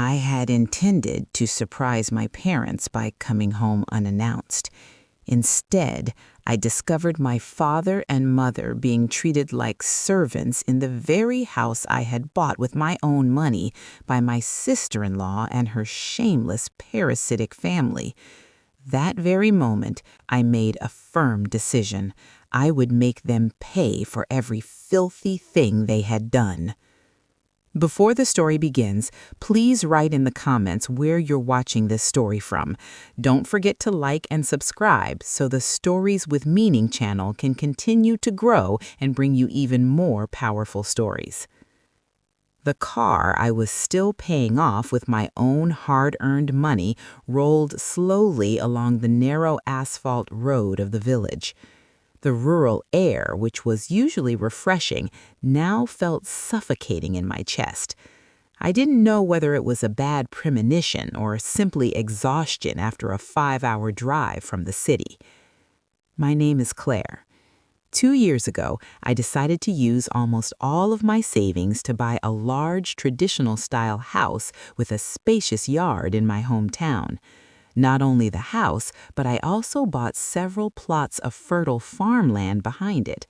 I had intended to surprise my parents by coming home unannounced. Instead, I discovered my father and mother being treated like servants in the very house I had bought with my own money by my sister-in-law and her shameless parasitic family. That very moment, I made a firm decision. I would make them pay for every filthy thing they had done. Before the story begins, please write in the comments where you're watching this story from. Don't forget to like and subscribe so the Stories with Meaning channel can continue to grow and bring you even more powerful stories. The car I was still paying off with my own hard-earned money rolled slowly along the narrow asphalt road of the village. The rural air, which was usually refreshing, now felt suffocating in my chest. I didn't know whether it was a bad premonition or simply exhaustion after a 5-hour drive from the city. My name is Claire. 2 years ago, I decided to use almost all of my savings to buy a large traditional-style house with a spacious yard in my hometown. Not only the house, but I also bought several plots of fertile farmland behind it.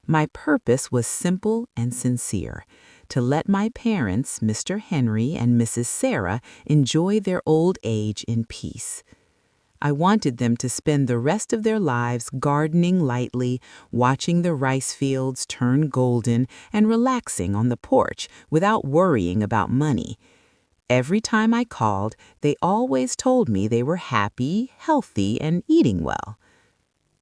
My purpose was simple and sincere: to let my parents, Mr. Henry and Mrs. Sarah, enjoy their old age in peace. I wanted them to spend the rest of their lives gardening lightly, watching the rice fields turn golden, and relaxing on the porch without worrying about money. Every time I called, they always told me they were happy, healthy, and eating well.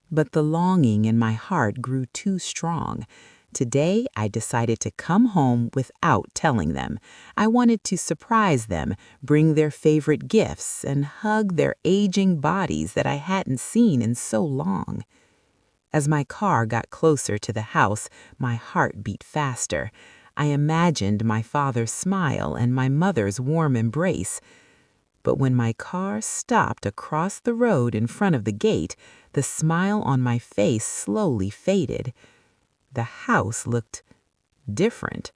But the longing in my heart grew too strong. Today, I decided to come home without telling them. I wanted to surprise them, bring their favorite gifts, and hug their aging bodies that I hadn't seen in so long. As my car got closer to the house, my heart beat faster. I imagined my father's smile and my mother's warm embrace. But when my car stopped across the road in front of the gate, the smile on my face slowly faded. The house looked different.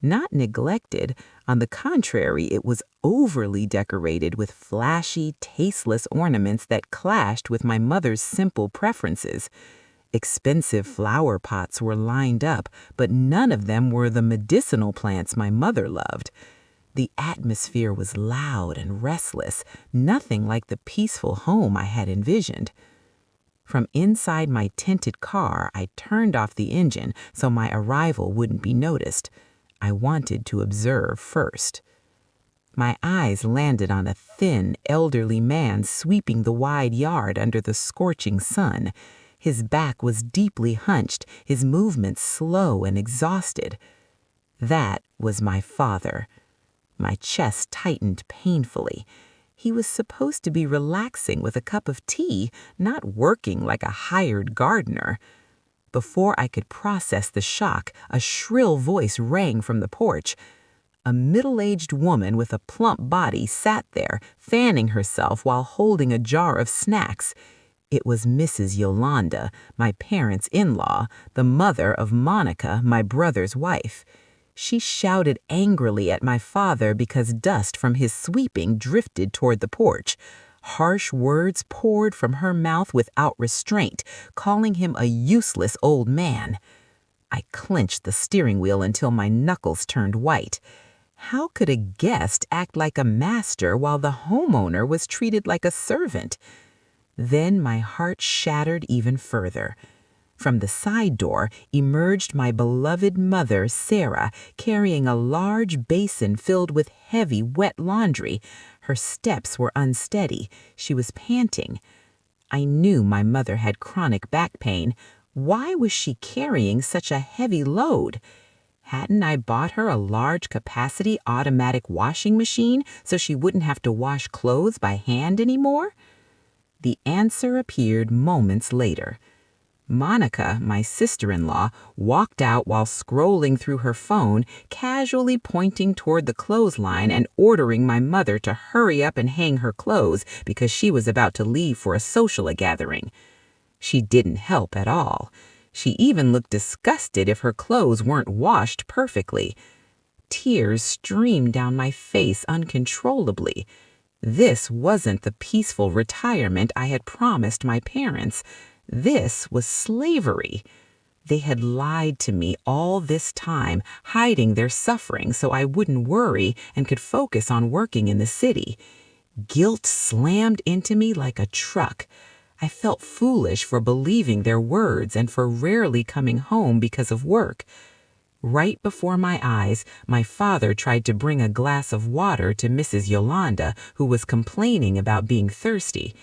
Not neglected. On the contrary, it was overly decorated with flashy, tasteless ornaments that clashed with my mother's simple preferences. Expensive flower pots were lined up, but none of them were the medicinal plants my mother loved. The atmosphere was loud and restless, nothing like the peaceful home I had envisioned. From inside my tinted car, I turned off the engine so my arrival wouldn't be noticed. I wanted to observe first. My eyes landed on a thin, elderly man sweeping the wide yard under the scorching sun. His back was deeply hunched, his movements slow and exhausted. That was my father. My chest tightened painfully. He was supposed to be relaxing with a cup of tea, not working like a hired gardener. Before I could process the shock, a shrill voice rang from the porch. A middle-aged woman with a plump body sat there, fanning herself while holding a jar of snacks. It was Mrs. Yolanda, my parents' in-law, the mother of Monica, my brother's wife. She shouted angrily at my father because dust from his sweeping drifted toward the porch. Harsh words poured from her mouth without restraint, calling him a useless old man. I clenched the steering wheel until my knuckles turned white. How could a guest act like a master while the homeowner was treated like a servant? Then my heart shattered even further. From the side door emerged my beloved mother, Sarah, carrying a large basin filled with heavy, wet laundry. Her steps were unsteady. She was panting. I knew my mother had chronic back pain. Why was she carrying such a heavy load? Hadn't I bought her a large-capacity automatic washing machine so she wouldn't have to wash clothes by hand anymore? The answer appeared moments later. Monica, my sister-in-law, walked out while scrolling through her phone, casually pointing toward the clothesline and ordering my mother to hurry up and hang her clothes because she was about to leave for a social gathering. She didn't help at all. She even looked disgusted if her clothes weren't washed perfectly. tears streamed down my face uncontrollably. This wasn't the peaceful retirement I had promised my parents. This was slavery. They had lied to me all this time, hiding their suffering so I wouldn't worry and could focus on working in the city. Guilt slammed into me like a truck. I felt foolish for believing their words and for rarely coming home because of work. Right before my eyes, my father tried to bring a glass of water to Mrs. Yolanda, who was complaining about being thirsty.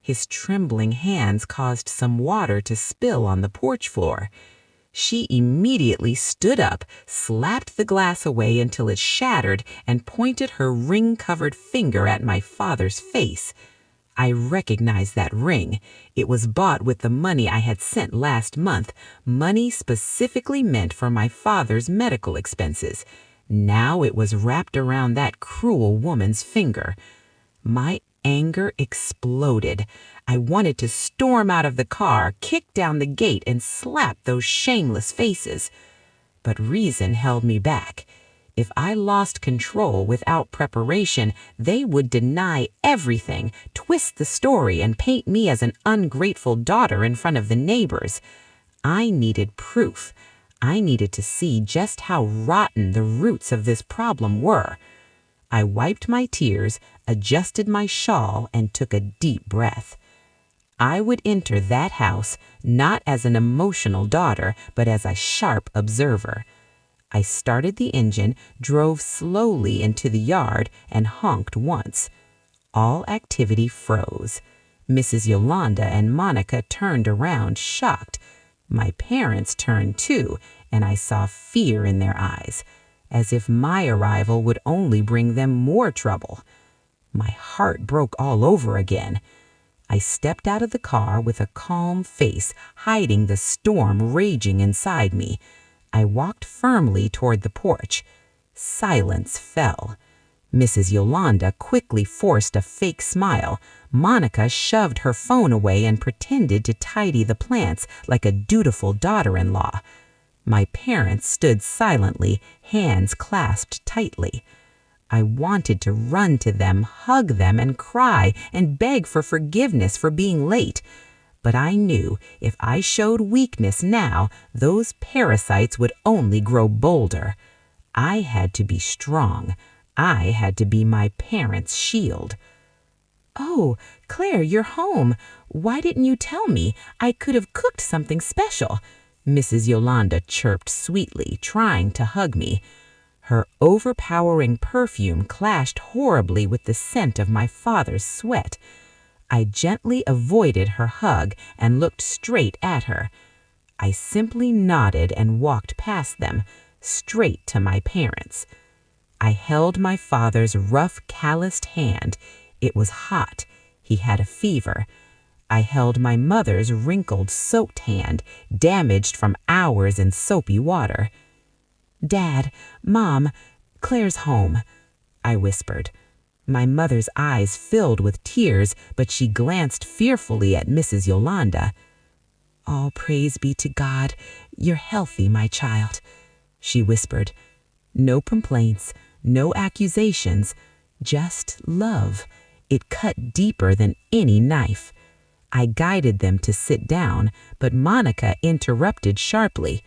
His trembling hands caused some water to spill on the porch floor. She immediately stood up, slapped the glass away until it shattered, and pointed her ring-covered finger at my father's face. I recognized that ring. It was bought with the money I had sent last month, money specifically meant for my father's medical expenses. Now it was wrapped around that cruel woman's finger. My anger exploded. I wanted to storm out of the car, kick down the gate, and slap those shameless faces. But reason held me back. If I lost control without preparation, they would deny everything, twist the story, and paint me as an ungrateful daughter in front of the neighbors. I needed proof. I needed to see just how rotten the roots of this problem were. I wiped my tears, adjusted my shawl, and took a deep breath. I would enter that house not as an emotional daughter, but as a sharp observer. I started the engine, drove slowly into the yard, and honked once. All activity froze. Mrs. Yolanda and Monica turned around, shocked. My parents turned too, and I saw fear in their eyes, as if my arrival would only bring them more trouble. My heart broke all over again. I stepped out of the car with a calm face, hiding the storm raging inside me. I walked firmly toward the porch. Silence fell. Mrs. Yolanda quickly forced a fake smile. Monica shoved her phone away and pretended to tidy the plants like a dutiful daughter-in-law. My parents stood silently, hands clasped tightly. I wanted to run to them, hug them, and cry and beg for forgiveness for being late. But I knew if I showed weakness now, those parasites would only grow bolder. I had to be strong. I had to be my parents' shield. "Oh, Claire, you're home. Why didn't you tell me? I could have cooked something special," Mrs. Yolanda chirped sweetly, trying to hug me. Her overpowering perfume clashed horribly with the scent of my father's sweat. I gently avoided her hug and looked straight at her. I simply nodded and walked past them, straight to my parents. I held my father's rough, calloused hand. It was hot. He had a fever. I held my mother's wrinkled, soaked hand, damaged from hours in soapy water. "Dad, Mom, Claire's home," I whispered. My mother's eyes filled with tears, but she glanced fearfully at Mrs. Yolanda. "All praise be to God. You're healthy, my child," she whispered. No complaints, no accusations, just love. It cut deeper than any knife. I guided them to sit down, but Monica interrupted sharply.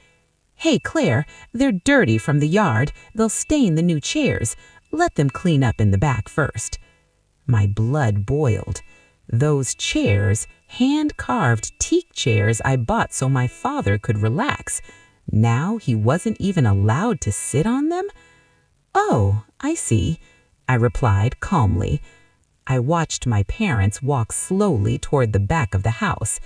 "Hey, Claire, they're dirty from the yard. They'll stain the new chairs. Let them clean up in the back first." My blood boiled. Those chairs, hand-carved teak chairs I bought so my father could relax. Now he wasn't even allowed to sit on them? "Oh, I see," I replied calmly. I watched my parents walk slowly toward the back of the house.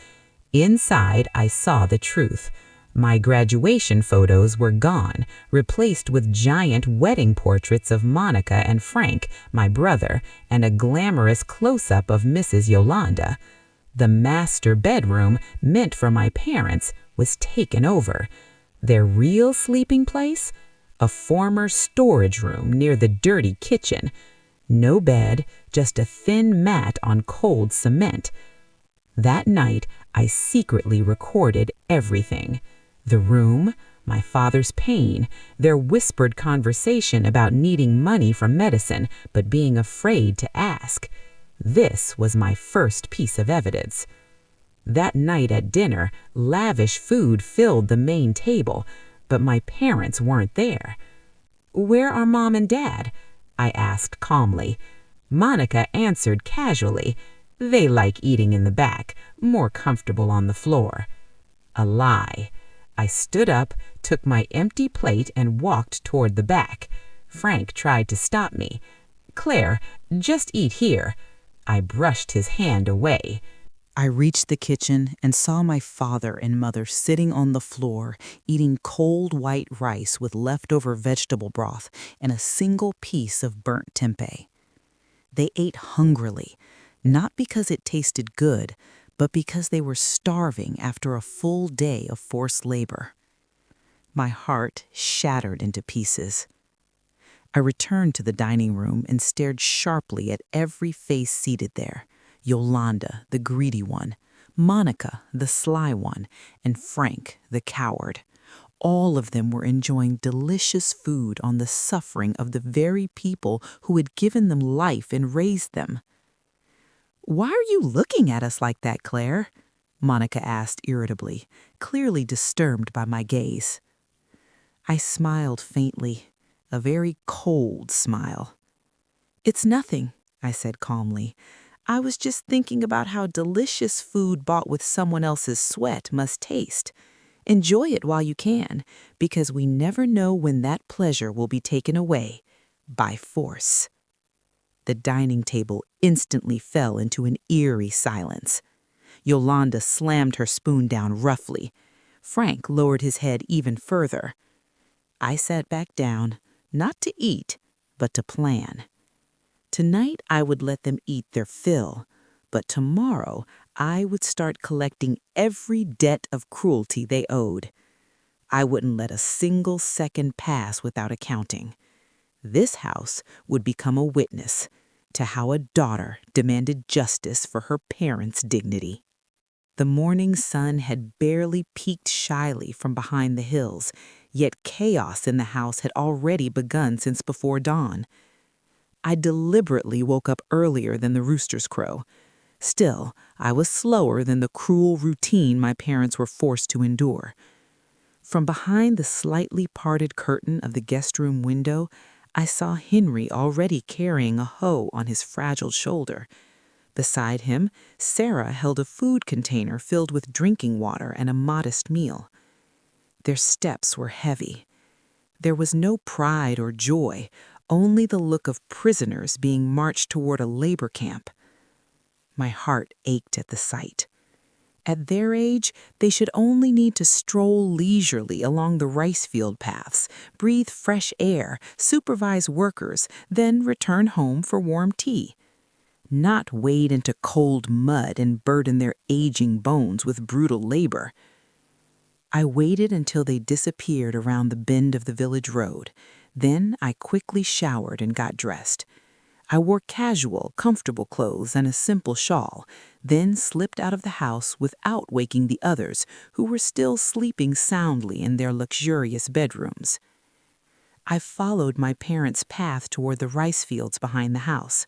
Inside, I saw the truth. My graduation photos were gone, replaced with giant wedding portraits of Monica and Frank, my brother, and a glamorous close-up of Mrs. Yolanda. The master bedroom, meant for my parents, was taken over. Their real sleeping place? A former storage room near the dirty kitchen. No bed, just a thin mat on cold cement. That night, I secretly recorded everything. The room, my father's pain, their whispered conversation about needing money for medicine but being afraid to ask. This was my first piece of evidence. That night at dinner, lavish food filled the main table, but my parents weren't there. "Where are Mom and Dad?" I asked calmly. Monica answered casually, "They like eating in the back, more comfortable on the floor." A lie. I stood up, took my empty plate, and walked toward the back. Frank tried to stop me. "Claire, just eat here." I brushed his hand away. I reached the kitchen and saw my father and mother sitting on the floor, eating cold white rice with leftover vegetable broth and a single piece of burnt tempeh. They ate hungrily, not because it tasted good, but because they were starving after a full day of forced labor. My heart shattered into pieces. I returned to the dining room and stared sharply at every face seated there. Yolanda, the greedy one, Monica, the sly one, and Frank, the coward. All of them were enjoying delicious food on the suffering of the very people who had given them life and raised them. "Why are you looking at us like that, Claire?" Monica asked irritably, clearly disturbed by my gaze. I smiled faintly, a very cold smile. "It's nothing," I said calmly. "I was just thinking about how delicious food bought with someone else's sweat must taste. Enjoy it while you can, because we never know when that pleasure will be taken away by force." The dining table instantly fell into an eerie silence. Yolanda slammed her spoon down roughly. Frank lowered his head even further. I sat back down, not to eat, but to plan. Tonight I would let them eat their fill, but tomorrow I would start collecting every debt of cruelty they owed. I wouldn't let a single second pass without accounting. This house would become a witness to how a daughter demanded justice for her parents' dignity. The morning sun had barely peeked shyly from behind the hills, yet chaos in the house had already begun since before dawn. I deliberately woke up earlier than the roosters crow. Still, I was slower than the cruel routine my parents were forced to endure. From behind the slightly parted curtain of the guest room window, I saw Henry already carrying a hoe on his fragile shoulder. Beside him, Sarah held a food container filled with drinking water and a modest meal. Their steps were heavy. There was no pride or joy, only the look of prisoners being marched toward a labor camp. My heart ached at the sight. At their age, they should only need to stroll leisurely along the rice field paths, breathe fresh air, supervise workers, then return home for warm tea. Not wade into cold mud and burden their aging bones with brutal labor. I waited until they disappeared around the bend of the village road. Then I quickly showered and got dressed. I wore casual, comfortable clothes and a simple shawl, then slipped out of the house without waking the others, who were still sleeping soundly in their luxurious bedrooms. I followed my parents' path toward the rice fields behind the house.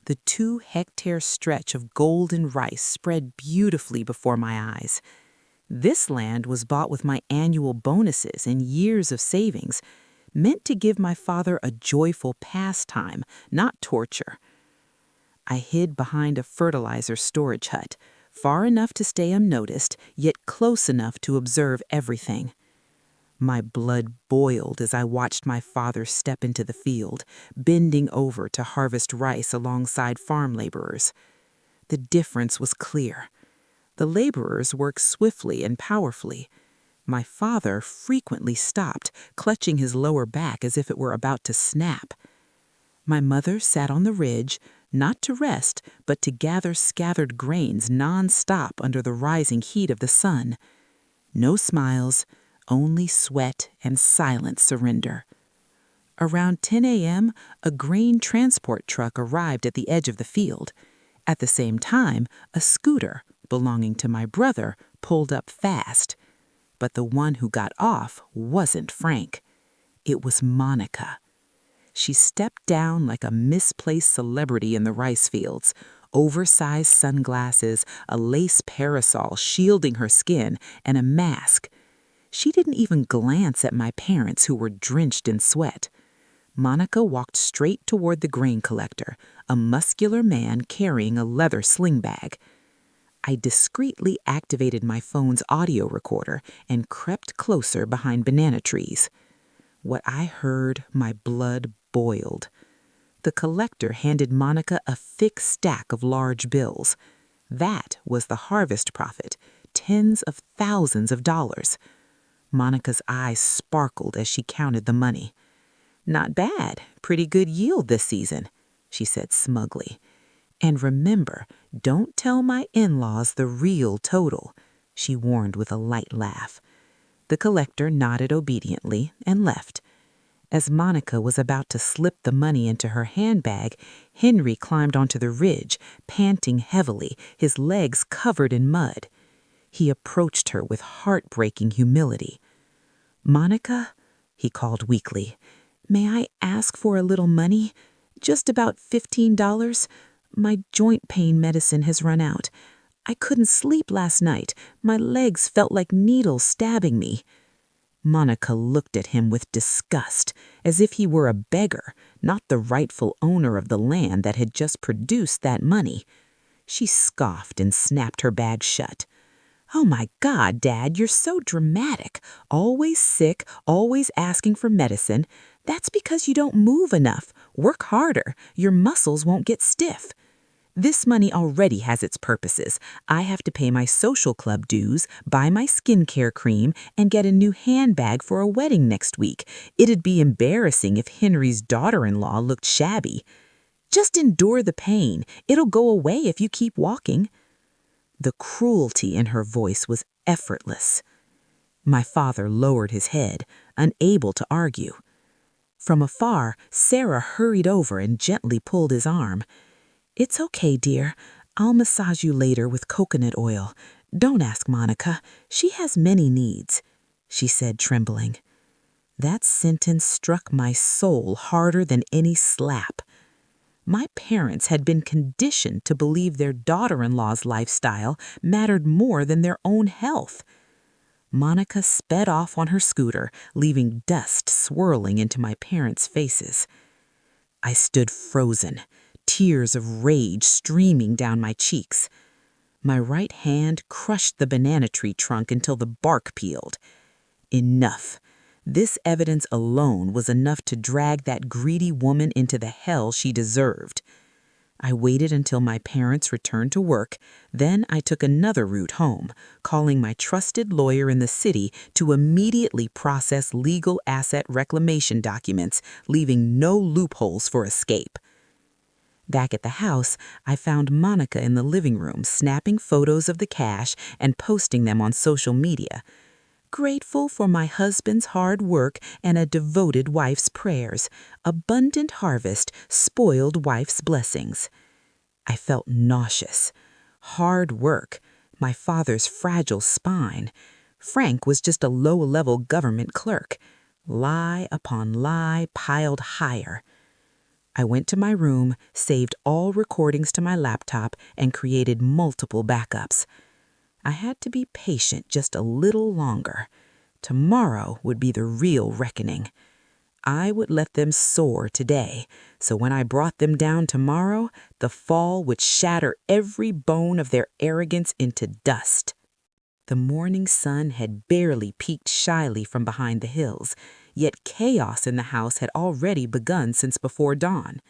The 2-hectare stretch of golden rice spread beautifully before my eyes. This land was bought with my annual bonuses and years of savings, meant to give my father a joyful pastime, not torture. I hid behind a fertilizer storage hut, far enough to stay unnoticed, yet close enough to observe everything. My blood boiled as I watched my father step into the field, bending over to harvest rice alongside farm laborers. The difference was clear. The laborers worked swiftly and powerfully. My father frequently stopped, clutching his lower back as if it were about to snap. My mother sat on the ridge, not to rest, but to gather scattered grains non-stop under the rising heat of the sun. No smiles, only sweat and silent surrender. Around 10 a.m., a grain transport truck arrived at the edge of the field. At the same time, a scooter, belonging to my brother, pulled up fast. But the one who got off wasn't Frank. It was Monica. She stepped down like a misplaced celebrity in the rice fields, oversized sunglasses, a lace parasol shielding her skin, and a mask. She didn't even glance at my parents, who were drenched in sweat. Monica walked straight toward the grain collector, a muscular man carrying a leather sling bag. I discreetly activated my phone's audio recorder and crept closer behind banana trees. What I heard, my blood boiled. The collector handed Monica a thick stack of large bills. That was the harvest profit, tens of thousands of dollars. Monica's eyes sparkled as she counted the money. "Not bad, pretty good yield this season," she said smugly. "And remember, don't tell my in-laws the real total," she warned with a light laugh. The collector nodded obediently and left. As Monica was about to slip the money into her handbag, Henry climbed onto the ridge, panting heavily, his legs covered in mud. He approached her with heartbreaking humility. "Monica," he called weakly, "may I ask for a little money? Just about $15. My joint pain medicine has run out. I couldn't sleep last night. My legs felt like needles stabbing me." Monica looked at him with disgust, as if he were a beggar, not the rightful owner of the land that had just produced that money. She scoffed and snapped her bag shut. "Oh my God, Dad, you're so dramatic. Always sick, always asking for medicine. That's because you don't move enough. Work harder. Your muscles won't get stiff. This money already has its purposes. I have to pay my social club dues, buy my skincare cream, and get a new handbag for a wedding next week. It'd be embarrassing if Henry's daughter-in-law looked shabby. Just endure the pain. It'll go away if you keep walking." The cruelty in her voice was effortless. My father lowered his head, unable to argue. From afar, Sarah hurried over and gently pulled his arm. "It's okay, dear. I'll massage you later with coconut oil. Don't ask Monica. She has many needs," she said, trembling. That sentence struck my soul harder than any slap. My parents had been conditioned to believe their daughter-in-law's lifestyle mattered more than their own health. Monica sped off on her scooter, leaving dust swirling into my parents' faces. I stood frozen, tears of rage streaming down my cheeks. My right hand crushed the banana tree trunk until the bark peeled. Enough. This evidence alone was enough to drag that greedy woman into the hell she deserved. I waited until my parents returned to work, then I took another route home, calling my trusted lawyer in the city to immediately process legal asset reclamation documents, leaving no loopholes for escape. Back at the house, I found Monica in the living room snapping photos of the cash and posting them on social media. "Grateful for my husband's hard work and a devoted wife's prayers. Abundant harvest, spoiled wife's blessings." I felt nauseous. Hard work, my father's fragile spine. Frank was just a low-level government clerk. Lie upon lie piled higher. I went to my room, saved all recordings to my laptop, and created multiple backups. I had to be patient just a little longer. Tomorrow would be the real reckoning. I would let them soar today, so when I brought them down tomorrow, the fall would shatter every bone of their arrogance into dust. The morning sun had barely peeked shyly from behind the hills, yet chaos in the house had already begun since before dawn.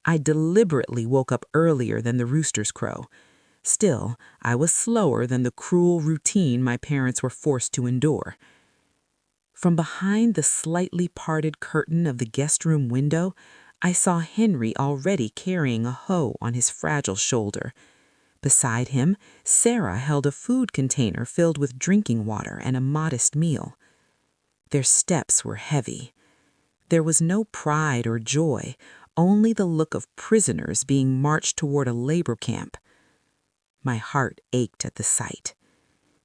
I deliberately woke up earlier than the roosters crow. Still, I was slower than the cruel routine my parents were forced to endure. From behind the slightly parted curtain of the guest room window, I saw Henry already carrying a hoe on his fragile shoulder. Beside him, Sarah held a food container filled with drinking water and a modest meal. Their steps were heavy. There was no pride or joy, only the look of prisoners being marched toward a labor camp. My heart ached at the sight.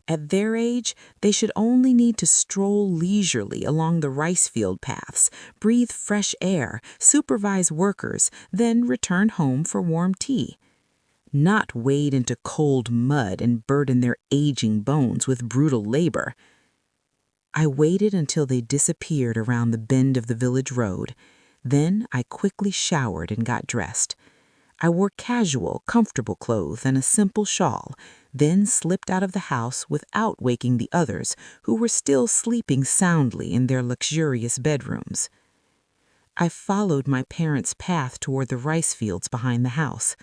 At their age, they should only need to stroll leisurely along the rice field paths, breathe fresh air, supervise workers, then return home for warm tea. Not wade into cold mud and burden their aging bones with brutal labor. I waited until they disappeared around the bend of the village road. Then I quickly showered and got dressed. I wore casual, comfortable clothes and a simple shawl, then slipped out of the house without waking the others who were still sleeping soundly in their luxurious bedrooms. I followed my parents' path toward the rice fields behind the house.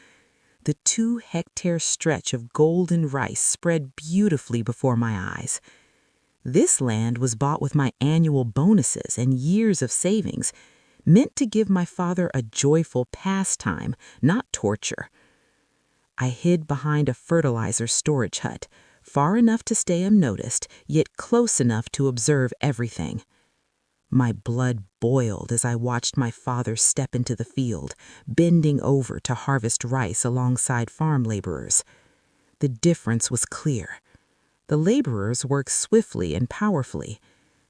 The 2-hectare stretch of golden rice spread beautifully before my eyes. This land was bought with my annual bonuses and years of savings, meant to give my father a joyful pastime, not torture. I hid behind a fertilizer storage hut, far enough to stay unnoticed, yet close enough to observe everything. My blood boiled as I watched my father step into the field, bending over to harvest rice alongside farm laborers. The difference was clear. The laborers worked swiftly and powerfully.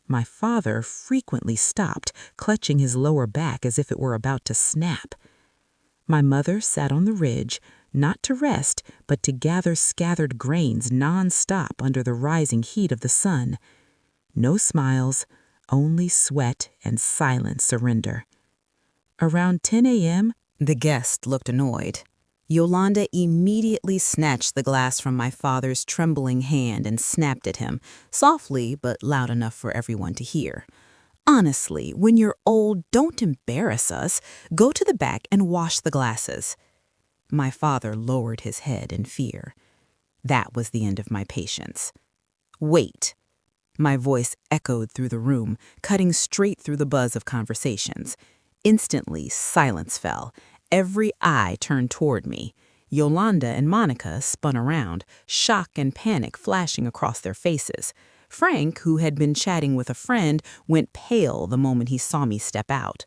My father frequently stopped, clutching his lower back as if it were about to snap. My mother sat on the ridge, not to rest, but to gather scattered grains non-stop under the rising heat of the sun. No smiles, only sweat and silent surrender. Around 10 a.m., the guest looked annoyed. Yolanda immediately snatched the glass from my father's trembling hand and snapped at him, softly but loud enough for everyone to hear. "Honestly, when you're old, don't embarrass us. Go to the back and wash the glasses." My father lowered his head in fear. That was the end of my patience. "Wait." My voice echoed through the room, cutting straight through the buzz of conversations. Instantly, silence fell. Every eye turned toward me. Yolanda and Monica spun around, shock and panic flashing across their faces. Frank, who had been chatting with a friend, went pale the moment he saw me step out.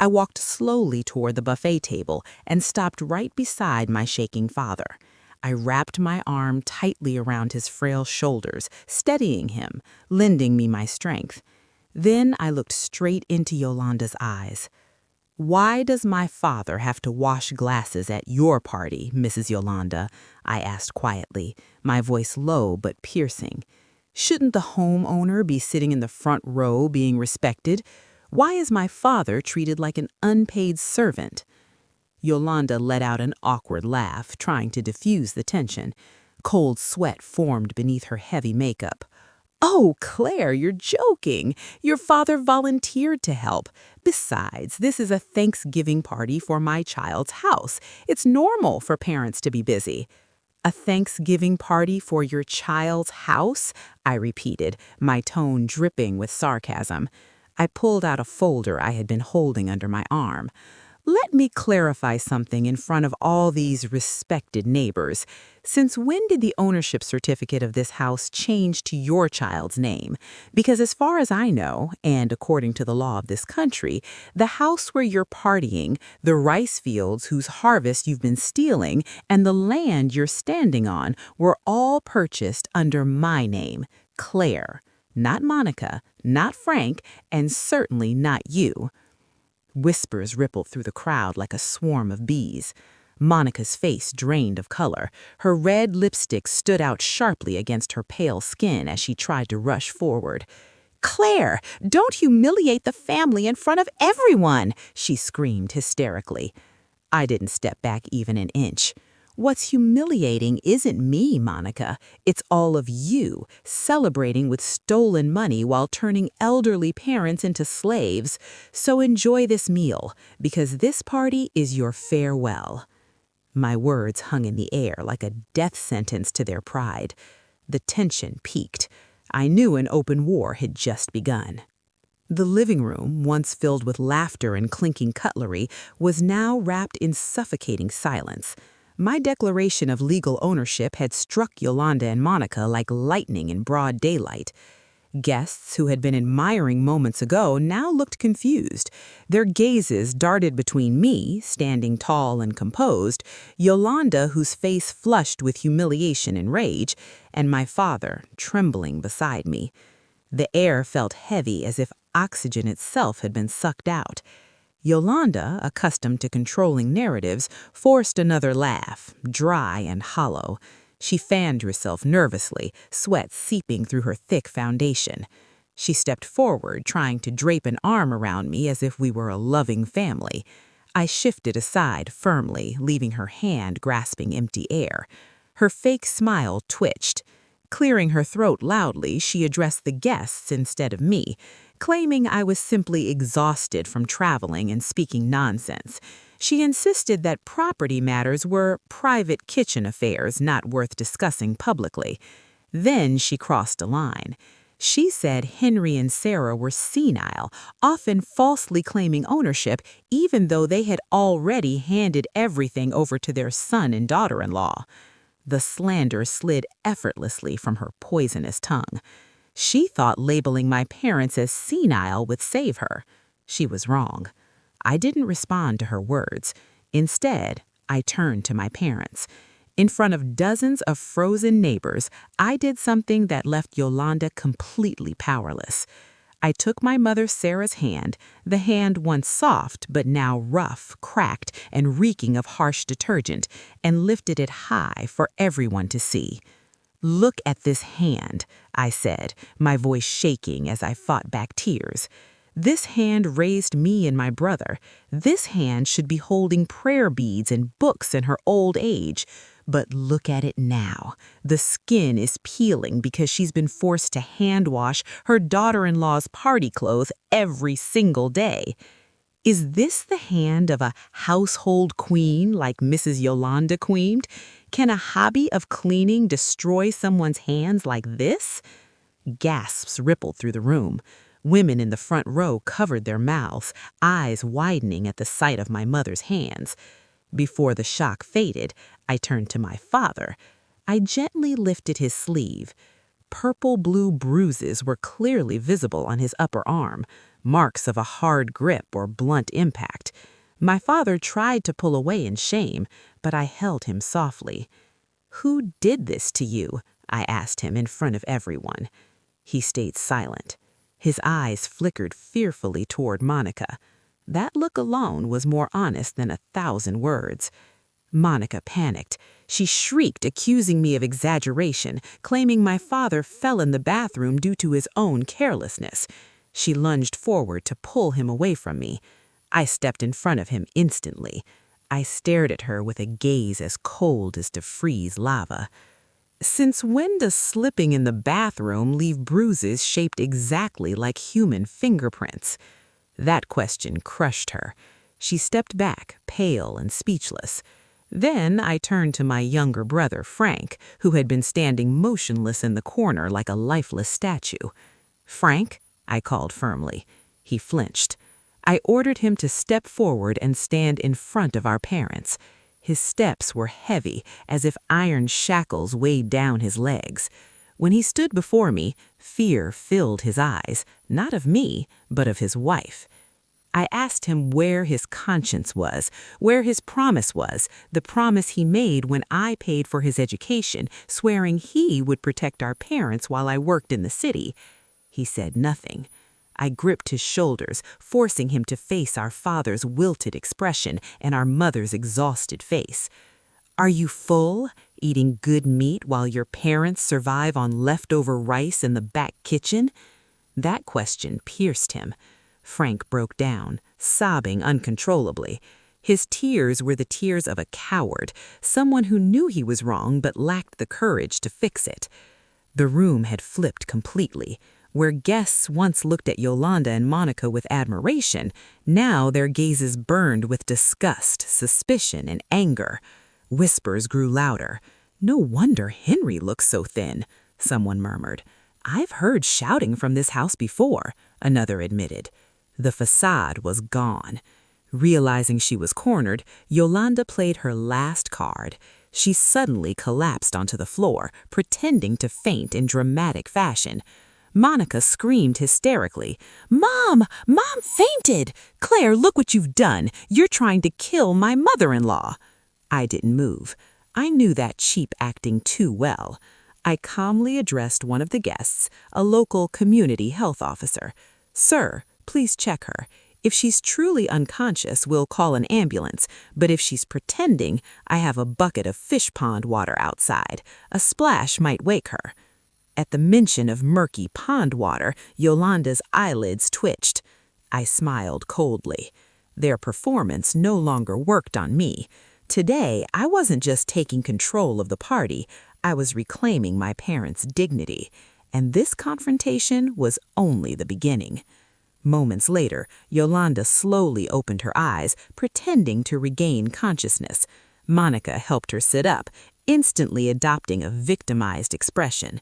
I walked slowly toward the buffet table and stopped right beside my shaking father. I wrapped my arm tightly around his frail shoulders, steadying him, lending me my strength. Then I looked straight into Yolanda's eyes. "Why does my father have to wash glasses at your party, Mrs. Yolanda?" I asked quietly, my voice low but piercing. "Shouldn't the homeowner be sitting in the front row being respected? Why is my father treated like an unpaid servant?" Yolanda let out an awkward laugh, trying to diffuse the tension. Cold sweat formed beneath her heavy makeup. "Oh, Claire, you're joking. Your father volunteered to help. Besides, this is a Thanksgiving party for my child's house. It's normal for parents to be busy." "A Thanksgiving party for your child's house?" I repeated, my tone dripping with sarcasm. I pulled out a folder I had been holding under my arm. "Let me clarify something in front of all these respected neighbors. Since when did the ownership certificate of this house change to your child's name? Because as far as I know, and according to the law of this country, the house where you're partying, the rice fields whose harvest you've been stealing, and the land you're standing on were all purchased under my name, Claire. Not Monica, not Frank, and certainly not you." Whispers rippled through the crowd like a swarm of bees. Monica's face drained of color. Her red lipstick stood out sharply against her pale skin as she tried to rush forward. "Claire, don't humiliate the family in front of everyone!" she screamed hysterically. I didn't step back even an inch. "What's humiliating isn't me, Monica. It's all of you, celebrating with stolen money while turning elderly parents into slaves. So enjoy this meal, because this party is your farewell." My words hung in the air like a death sentence to their pride. The tension peaked. I knew an open war had just begun. The living room, once filled with laughter and clinking cutlery, was now wrapped in suffocating silence. My declaration of legal ownership had struck Yolanda and Monica like lightning in broad daylight. Guests who had been admiring moments ago now looked confused. Their gazes darted between me, standing tall and composed, Yolanda, whose face flushed with humiliation and rage, and my father, trembling beside me. The air felt heavy as if oxygen itself had been sucked out. Yolanda, accustomed to controlling narratives, forced another laugh, dry and hollow. She fanned herself nervously, sweat seeping through her thick foundation. She stepped forward, trying to drape an arm around me as if we were a loving family. I shifted aside firmly, leaving her hand grasping empty air. Her fake smile twitched. Clearing her throat loudly, she addressed the guests instead of me, claiming I was simply exhausted from traveling and speaking nonsense. She insisted that property matters were private kitchen affairs not worth discussing publicly. Then she crossed a line. She said Henry and Sarah were senile, often falsely claiming ownership, even though they had already handed everything over to their son and daughter-in-law. The slander slid effortlessly from her poisonous tongue. She thought labeling my parents as senile would save her. She was wrong. I didn't respond to her words. Instead, I turned to my parents. In front of dozens of frozen neighbors, I did something that left Yolanda completely powerless. I took my mother Sarah's hand, the hand once soft but now rough, cracked, and reeking of harsh detergent, and lifted it high for everyone to see. "Look at this hand," I said, my voice shaking as I fought back tears. "This hand raised me and my brother. This hand should be holding prayer beads and books in her old age. But look at it now. The skin is peeling because she's been forced to hand wash her daughter-in-law's party clothes every single day. Is this the hand of a household queen like Mrs. Yolanda queened? Can a hobby of cleaning destroy someone's hands like this?" Gasps rippled through the room. Women in the front row covered their mouths, eyes widening at the sight of my mother's hands. Before the shock faded, I turned to my father. I gently lifted his sleeve. Purple-blue bruises were clearly visible on his upper arm, marks of a hard grip or blunt impact. My father tried to pull away in shame, but I held him softly. "Who did this to you?" I asked him in front of everyone. He stayed silent. His eyes flickered fearfully toward Monica. That look alone was more honest than 1,000 words. Monica panicked. She shrieked, accusing me of exaggeration, claiming my father fell in the bathroom due to his own carelessness. She lunged forward to pull him away from me. I stepped in front of him instantly. I stared at her with a gaze as cold as to freeze lava. "Since when does slipping in the bathroom leave bruises shaped exactly like human fingerprints?" That question crushed her. She stepped back, pale and speechless. Then I turned to my younger brother, Frank, who had been standing motionless in the corner like a lifeless statue. "Frank," I called firmly. He flinched. I ordered him to step forward and stand in front of our parents. His steps were heavy, as if iron shackles weighed down his legs. When he stood before me, fear filled his eyes, not of me, but of his wife. I asked him where his conscience was, where his promise was, the promise he made when I paid for his education, swearing he would protect our parents while I worked in the city. He said nothing. I gripped his shoulders, forcing him to face our father's wilted expression and our mother's exhausted face. "Are you full, eating good meat while your parents survive on leftover rice in the back kitchen?" That question pierced him. Frank broke down, sobbing uncontrollably. His tears were the tears of a coward, someone who knew he was wrong but lacked the courage to fix it. The room had flipped completely. Where guests once looked at Yolanda and Monica with admiration, now their gazes burned with disgust, suspicion, and anger. Whispers grew louder. "No wonder Henry looks so thin," someone murmured. "I've heard shouting from this house before," another admitted. The facade was gone. Realizing she was cornered, Yolanda played her last card. She suddenly collapsed onto the floor, pretending to faint in dramatic fashion. Monica screamed hysterically. "Mom! Mom fainted! Claire, look what you've done! You're trying to kill my mother-in-law!" I didn't move. I knew that cheap acting too well. I calmly addressed one of the guests, a local community health officer. "Sir, please check her. If she's truly unconscious, we'll call an ambulance, but if she's pretending, I have a bucket of fish pond water outside. A splash might wake her." At the mention of murky pond water, Yolanda's eyelids twitched. I smiled coldly. Their performance no longer worked on me. Today, I wasn't just taking control of the party, I was reclaiming my parents' dignity. And this confrontation was only the beginning. Moments later, Yolanda slowly opened her eyes, pretending to regain consciousness. Monica helped her sit up, instantly adopting a victimized expression.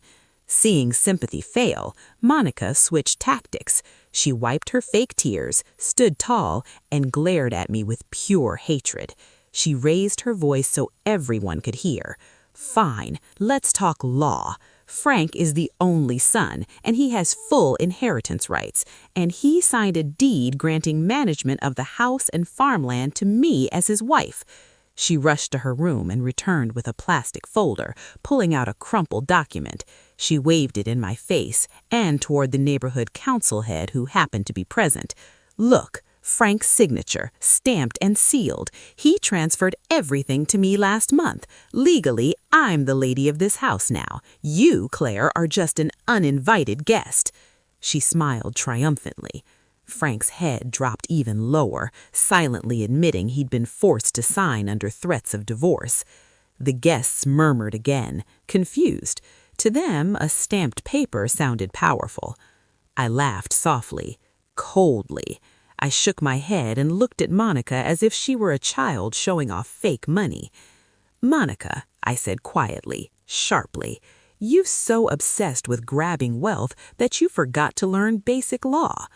Seeing sympathy fail, Monica switched tactics. She wiped her fake tears, stood tall, and glared at me with pure hatred. She raised her voice so everyone could hear. "Fine, let's talk law. Frank is the only son, and he has full inheritance rights, and he signed a deed granting management of the house and farmland to me as his wife." She rushed to her room and returned with a plastic folder, pulling out a crumpled document. She waved it in my face and toward the neighborhood council head who happened to be present. "Look, Frank's signature, stamped and sealed. He transferred everything to me last month. Legally, I'm the lady of this house now. You, Claire, are just an uninvited guest." She smiled triumphantly. Frank's head dropped even lower, silently admitting he'd been forced to sign under threats of divorce. The guests murmured again, confused. To them, a stamped paper sounded powerful. I laughed softly, coldly. I shook my head and looked at Monica as if she were a child showing off fake money. "Monica," I said quietly, sharply, "you're so obsessed with grabbing wealth that you forgot to learn basic law."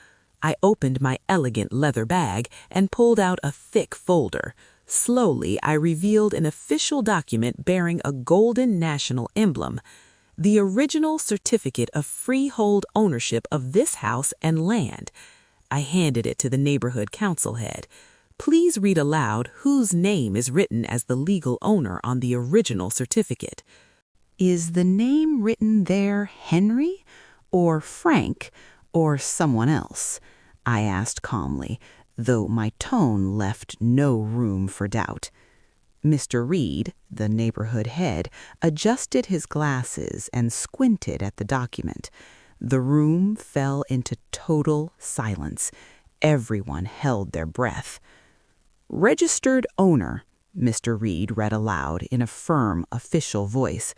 I opened my elegant leather bag and pulled out a thick folder. Slowly, I revealed an official document bearing a golden national emblem. The original certificate of freehold ownership of this house and land. I handed it to the neighborhood council head. "Please read aloud whose name is written as the legal owner on the original certificate." "Is the name written there Henry or Frank or someone else?" I asked calmly, though my tone left no room for doubt. Mr. Reed, the neighborhood head, adjusted his glasses and squinted at the document. The room fell into total silence. Everyone held their breath. "Registered owner," Mr. Reed read aloud in a firm, official voice.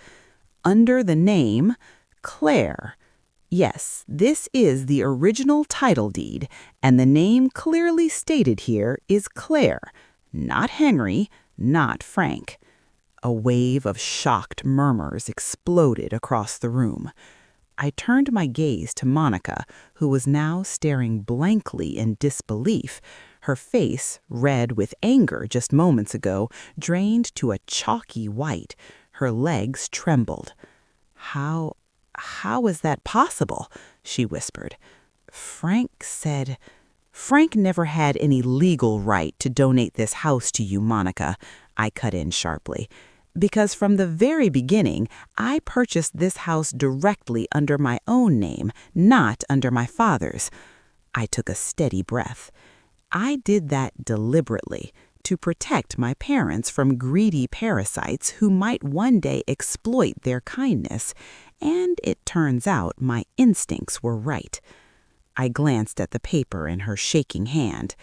"Under the name Claire. Yes, this is the original title deed, and the name clearly stated here is Claire, not Henry, not Frank." A wave of shocked murmurs exploded across the room. I turned my gaze to Monica, who was now staring blankly in disbelief. Her face, red with anger just moments ago, drained to a chalky white. Her legs trembled. How is that possible?" she whispered. "Frank said—" "Frank never had any legal right to donate this house to you, Monica," I cut in sharply. "Because from the very beginning, I purchased this house directly under my own name, not under my father's." I took a steady breath. I did that deliberately, to protect my parents from greedy parasites who might one day exploit their kindness, and it turns out my instincts were right. I glanced at the paper in her shaking hand.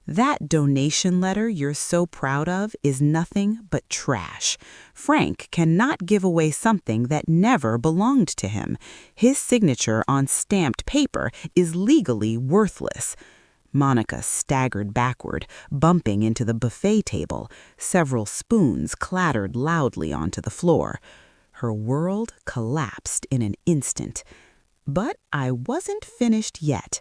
"That donation letter you're so proud of is nothing but trash. Frank cannot give away something that never belonged to him. His signature on stamped paper is legally worthless." Monica staggered backward, bumping into the buffet table. Several spoons clattered loudly onto the floor. Her world collapsed in an instant. But I wasn't finished yet.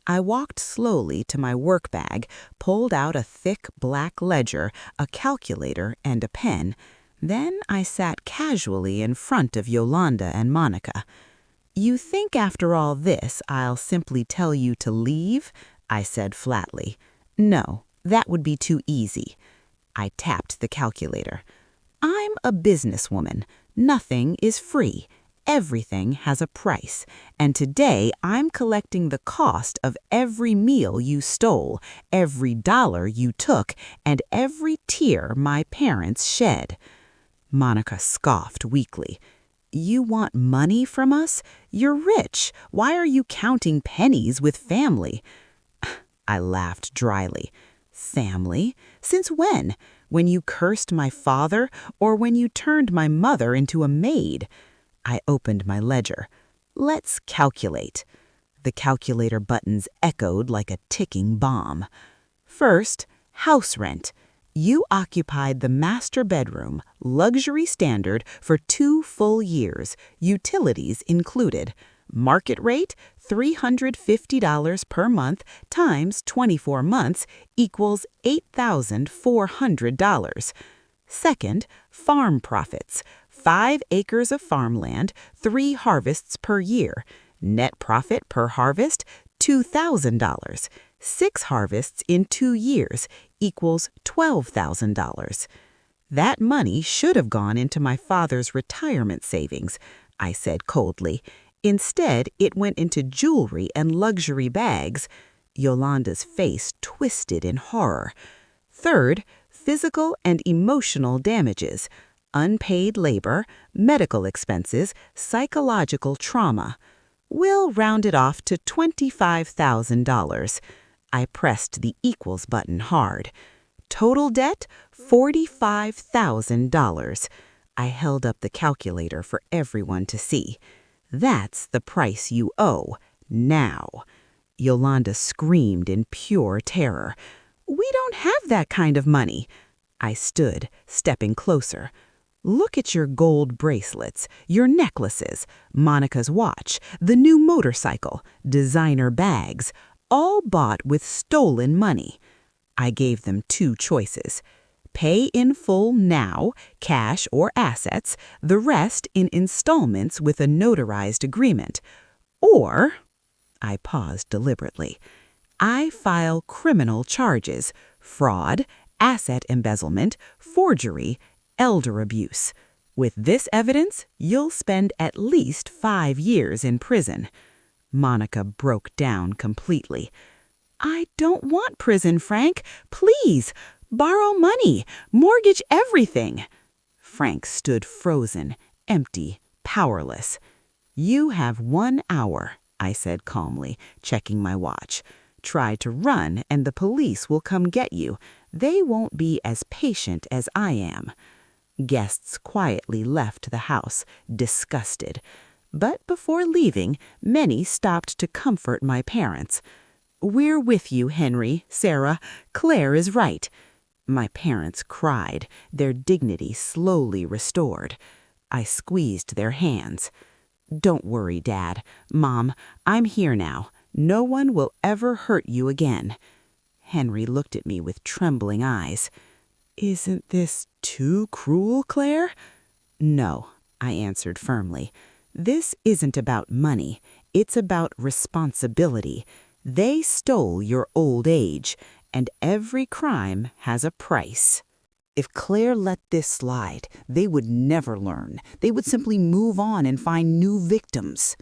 I walked slowly to my work bag, pulled out a thick black ledger, a calculator, and a pen. Then I sat casually in front of Yolanda and Monica. You think after all this I'll simply tell you to leave? I said flatly. No, that would be too easy. I tapped the calculator. I'm a businesswoman. Nothing is free. Everything has a price. And today I'm collecting the cost of every meal you stole, every dollar you took, and every tear my parents shed. Monica scoffed weakly. You want money from us? You're rich. Why are you counting pennies with family? I laughed dryly. Family? Since when? When you cursed my father, or when you turned my mother into a maid? I opened my ledger. Let's calculate. The calculator buttons echoed like a ticking bomb. First, house rent. You occupied the master bedroom, luxury standard, for 2 full years, utilities included. Market rate, $350 per month times 24 months equals $8,400. Second, farm profits. 5 acres of farmland, 3 harvests per year. Net profit per harvest, $2,000. 6 harvests in 2 years equals $12,000. That money should have gone into my father's retirement savings, I said coldly. Instead, it went into jewelry and luxury bags. Yolanda's face twisted in horror. Third, physical and emotional damages, unpaid labor, medical expenses, psychological trauma. We'll round it off to $25,000. I pressed the equals button hard. Total debt, $45,000. I held up the calculator for everyone to see. That's the price you owe, now. Yolanda screamed in pure terror. We don't have that kind of money. I stood, stepping closer. Look at your gold bracelets, your necklaces, Monica's watch, the new motorcycle, designer bags, all bought with stolen money. I gave them 2 choices. Pay in full now, cash or assets, the rest in installments with a notarized agreement. Or, I paused deliberately, I file criminal charges, fraud, asset embezzlement, forgery, elder abuse. With this evidence, you'll spend at least 5 years in prison. Monica broke down completely. I don't want prison, Frank. Please, borrow money, mortgage everything. Frank stood frozen, empty, powerless. You have 1 hour, I said calmly, checking my watch. Try to run and the police will come get you. They won't be as patient as I am. Guests quietly left the house, disgusted. But before leaving, many stopped to comfort my parents. We're with you, Henry, Sarah. Claire is right. My parents cried, their dignity slowly restored. I squeezed their hands. Don't worry, Dad. Mom, I'm here now. No one will ever hurt you again. Henry looked at me with trembling eyes. Isn't this too cruel, Claire? No, I answered firmly. This isn't about money. It's about responsibility. They stole your old age, and every crime has a price. If Claire let this slide, they would never learn. They would simply move on and find new victims.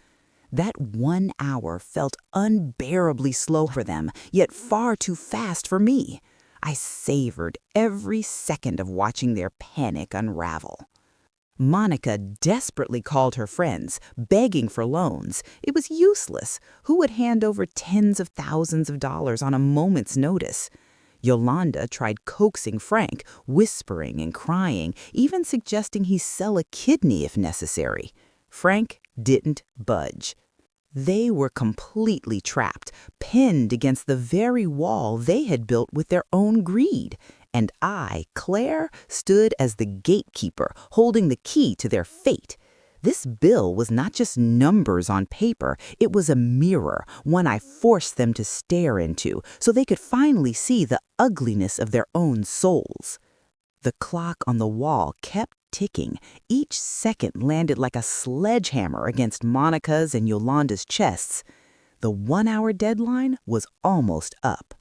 That 1 hour felt unbearably slow for them, yet far too fast for me. I savored every second of watching their panic unravel. Monica desperately called her friends, begging for loans. It was useless. Who would hand over tens of thousands of dollars on a moment's notice? Yolanda tried coaxing Frank, whispering and crying, even suggesting he sell a kidney if necessary. Frank didn't budge. They were completely trapped, pinned against the very wall they had built with their own greed. And I, Claire, stood as the gatekeeper, holding the key to their fate. This bill was not just numbers on paper, it was a mirror, one I forced them to stare into, so they could finally see the ugliness of their own souls. The clock on the wall kept ticking. Each second landed like a sledgehammer against Monica's and Yolanda's chests. The 1-hour deadline was almost up.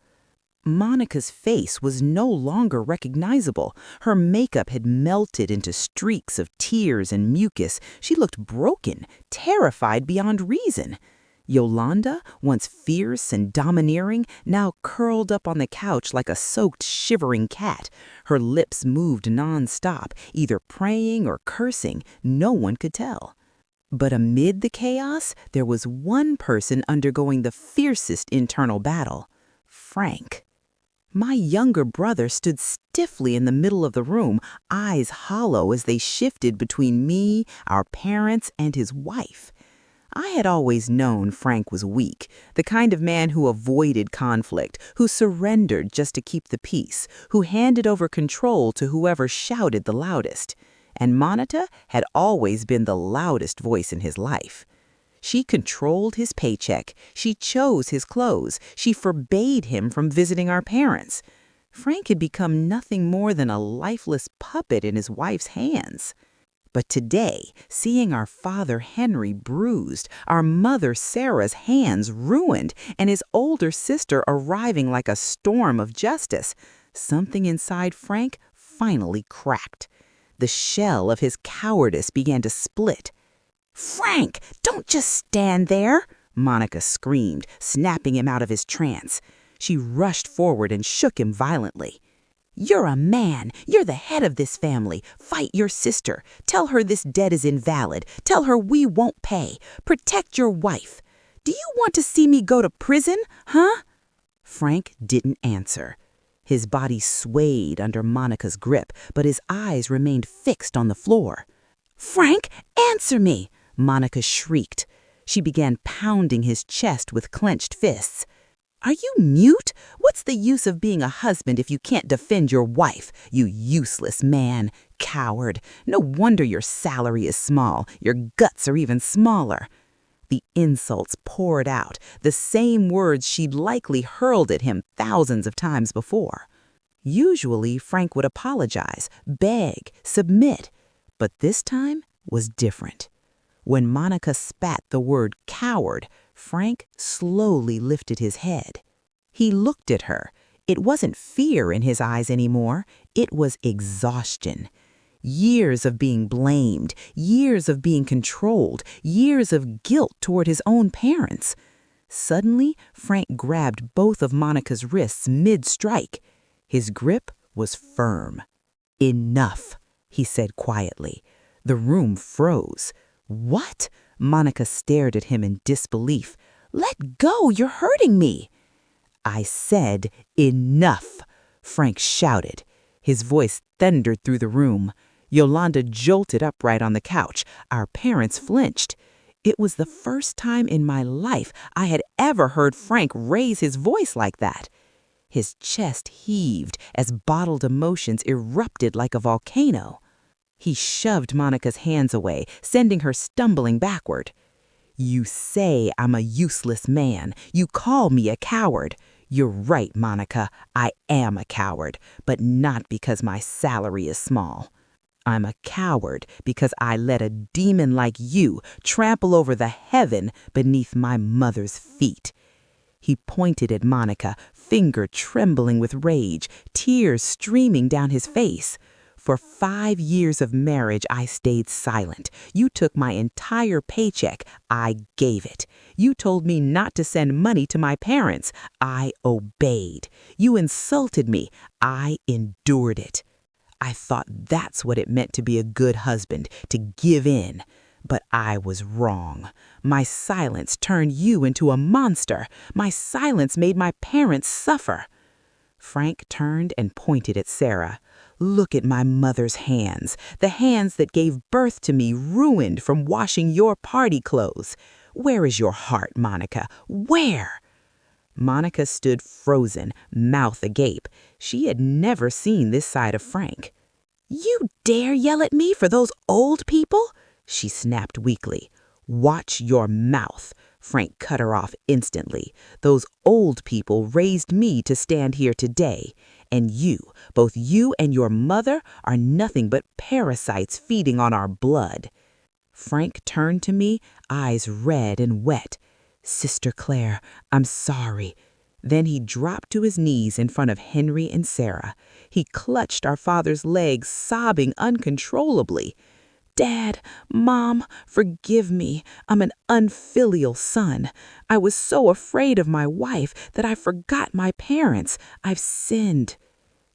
Monica's face was no longer recognizable. Her makeup had melted into streaks of tears and mucus. She looked broken, terrified beyond reason. Yolanda, once fierce and domineering, now curled up on the couch like a soaked, shivering cat. Her lips moved nonstop, either praying or cursing. No one could tell. But amid the chaos, there was one person undergoing the fiercest internal battle: Frank. My younger brother stood stiffly in the middle of the room, eyes hollow as they shifted between me, our parents, and his wife. I had always known Frank was weak, the kind of man who avoided conflict, who surrendered just to keep the peace, who handed over control to whoever shouted the loudest. And Monica had always been the loudest voice in his life. She controlled his paycheck, she chose his clothes, she forbade him from visiting our parents. Frank had become nothing more than a lifeless puppet in his wife's hands. But today, seeing our father Henry bruised, our mother Sarah's hands ruined, and his older sister arriving like a storm of justice, something inside Frank finally cracked. The shell of his cowardice began to split. "Frank, don't just stand there!" Monica screamed, snapping him out of his trance. She rushed forward and shook him violently. "You're a man. You're the head of this family. Fight your sister. Tell her this debt is invalid. Tell her we won't pay. Protect your wife. Do you want to see me go to prison, huh?" Frank didn't answer. His body swayed under Monica's grip, but his eyes remained fixed on the floor. "Frank, answer me!" Monica shrieked. She began pounding his chest with clenched fists. "Are you mute? What's the use of being a husband if you can't defend your wife? You useless man, coward. No wonder your salary is small. Your guts are even smaller." The insults poured out, the same words she'd likely hurled at him thousands of times before. Usually, Frank would apologize, beg, submit. But this time was different. When Monica spat the word coward, Frank slowly lifted his head. He looked at her. It wasn't fear in his eyes anymore. It was exhaustion. Years of being blamed, years of being controlled, years of guilt toward his own parents. Suddenly, Frank grabbed both of Monica's wrists mid-strike. His grip was firm. "Enough," he said quietly. The room froze. "What?" Monica stared at him in disbelief. "Let go, you're hurting me." "I said enough," Frank shouted. His voice thundered through the room. Yolanda jolted upright on the couch. Our parents flinched. It was the first time in my life I had ever heard Frank raise his voice like that. His chest heaved as bottled emotions erupted like a volcano. He shoved Monica's hands away, sending her stumbling backward. "You say I'm a useless man. You call me a coward. You're right, Monica. I am a coward, but not because my salary is small. I'm a coward because I let a demon like you trample over the heaven beneath my mother's feet." He pointed at Monica, finger trembling with rage, tears streaming down his face. "For 5 years of marriage, I stayed silent. You took my entire paycheck. I gave it. You told me not to send money to my parents. I obeyed. You insulted me. I endured it. I thought that's what it meant to be a good husband, to give in. But I was wrong. My silence turned you into a monster. My silence made my parents suffer." Frank turned and pointed at Sarah. "Look at my mother's hands, the hands that gave birth to me, ruined from washing your party clothes. Where is your heart, Monica? Where?" Monica stood frozen, mouth agape. She had never seen this side of Frank. "You dare yell at me for those old people?" she snapped weakly. "Watch your mouth." Frank cut her off instantly. "Those old people raised me to stand here today. And you, both you and your mother, are nothing but parasites feeding on our blood." Frank turned to me, eyes red and wet. "Sister Claire, I'm sorry." Then he dropped to his knees in front of Henry and Sarah. He clutched our father's legs, sobbing uncontrollably. "Dad, Mom, forgive me. I'm an unfilial son. I was so afraid of my wife that I forgot my parents. I've sinned."